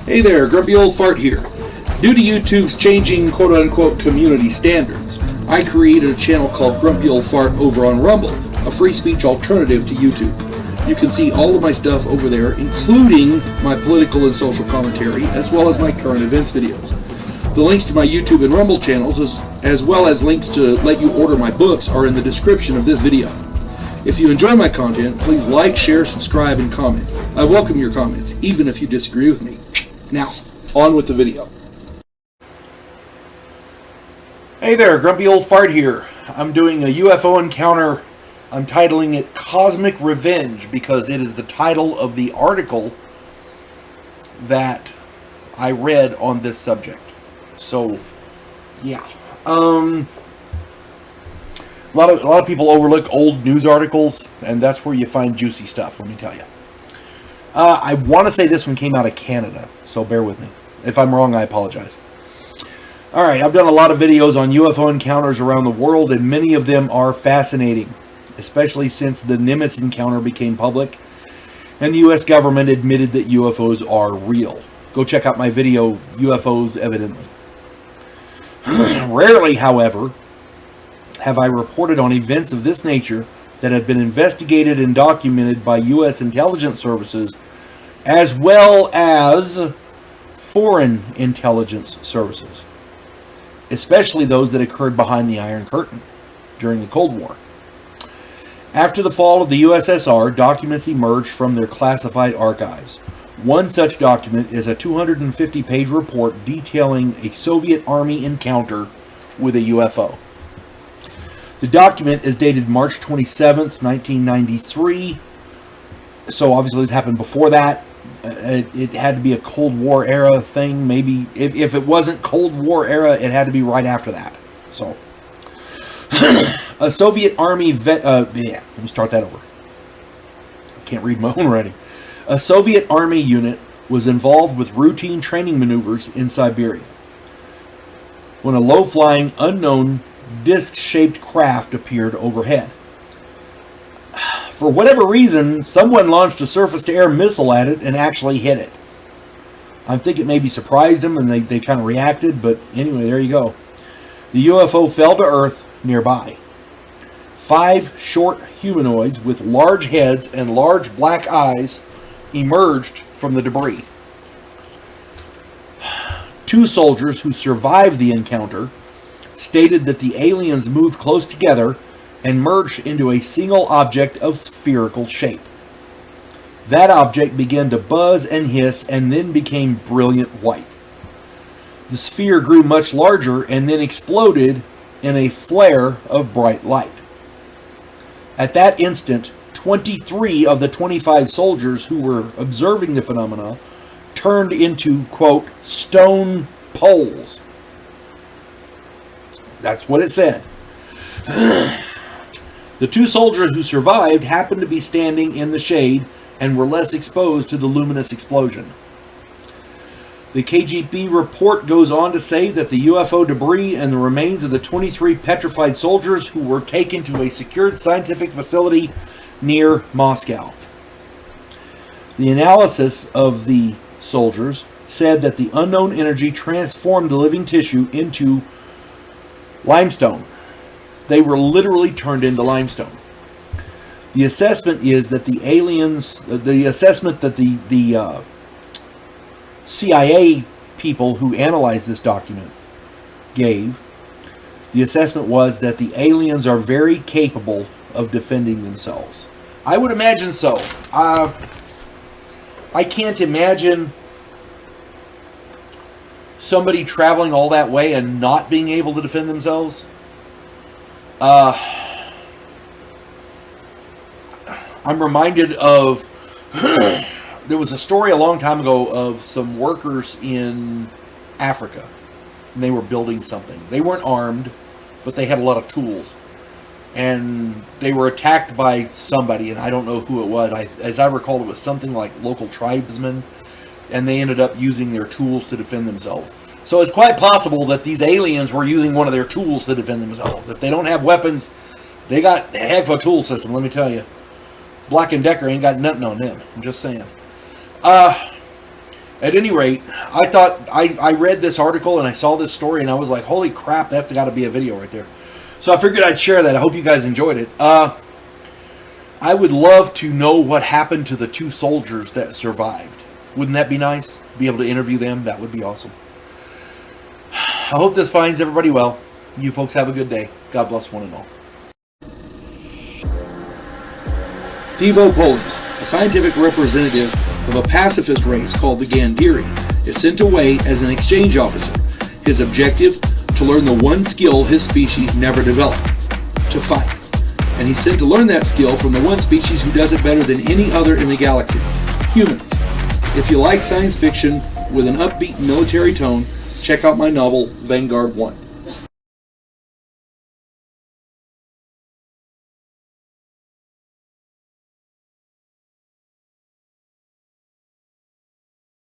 Hey there, Grumpy Old Fart here. Due to YouTube's changing quote-unquote community standards, I created a channel called Grumpy Old Fart over on Rumble, a free speech alternative to YouTube. You can see all of my stuff over there, including my political and social commentary, as well as my current events videos. The links to my YouTube and Rumble channels, as well as links to let you order my books, are in the description of this video. If you enjoy my content, please like, share, subscribe, and comment. I welcome your comments, even if you disagree with me. Now, on with the video. Hey there, Grumpy Old Fart here. I'm doing a UFO encounter. I'm titling it Cosmic Revenge because it is the title of the article that I read on this subject. So, yeah. A lot of people overlook old news articles, and that's where you find juicy stuff, let me tell you. I want to say this one came out of Canada, so bear with me. If I'm wrong, I apologize. Alright, I've done a lot of videos on UFO encounters around the world, and many of them are fascinating, especially since the Nimitz encounter became public, and the U.S. government admitted that UFOs are real. Go check out my video, UFOs Evidently. Rarely, however, have I reported on events of this nature that have been investigated and documented by U.S. intelligence services as well as foreign intelligence services, especially those that occurred behind the Iron Curtain during the Cold War. After the fall of the USSR, documents emerged from their classified archives. One such document is a 250-page report detailing a Soviet Army encounter with a UFO. The document is dated March 27th, 1993. So obviously it happened before that. It had to be a Cold War era thing. Maybe if it wasn't Cold War era, it had to be right after that. So a Soviet Army let me start that over. I can't read my own writing. A Soviet Army unit was involved with routine training maneuvers in Siberia when a low-flying, unknown, disc-shaped craft appeared overhead. For whatever reason, someone launched a surface-to-air missile at it and actually hit it. I think it maybe surprised them and they kind of reacted, but anyway, there you go. The UFO fell to Earth nearby. 5 short humanoids with large heads and large black eyes emerged from the debris. 2 soldiers who survived the encounter stated that the aliens moved close together and merged into a single object of spherical shape. That object began to buzz and hiss and then became brilliant white. The sphere grew much larger and then exploded in a flare of bright light. At that instant, 23 of the 25 soldiers who were observing the phenomena turned into, quote, stone poles. That's what it said. The 2 soldiers who survived happened to be standing in the shade and were less exposed to the luminous explosion. The KGB report goes on to say that the UFO debris and the remains of the 23 petrified soldiers who were taken to a secured scientific facility near Moscow. The analysis of the soldiers said that the unknown energy transformed the living tissue into limestone. They were literally turned into limestone. The assessment is that the aliens, the assessment that the CIA people who analyzed this document gave, the assessment was that the aliens are very capable of defending themselves. I would imagine so. I can't imagine somebody traveling all that way and not being able to defend themselves. I'm reminded of there was a story a long time ago of some workers in Africa, and they were building something. They weren't armed, but they had a lot of tools, and they were attacked by somebody, and I don't know who it was. As I recall, it was something like local tribesmen, and they ended up using their tools to defend themselves. So it's quite possible that these aliens were using one of their tools to defend themselves. If they don't have weapons, they got a heck of a tool system, let me tell you. Black & Decker ain't got nothing on them. I'm just saying. At any rate, I thought I read this article and I saw this story and I was like, holy crap, that's got to be a video right there. So I figured I'd share that. I hope you guys enjoyed it. I would love to know what happened to the 2 soldiers that survived. Wouldn't that be nice? Be able to interview them? That would be awesome. I hope this finds everybody well. You folks have a good day. God bless one and all. UFOlogist, a scientific representative of a pacifist race called the Gandhiri, is sent away as an exchange officer. His objective? To learn the one skill his species never developed, to fight. And he's sent to learn that skill from the one species who does it better than any other in the galaxy, humans. If you like science fiction with an upbeat military tone, check out my novel, Vanguard 1.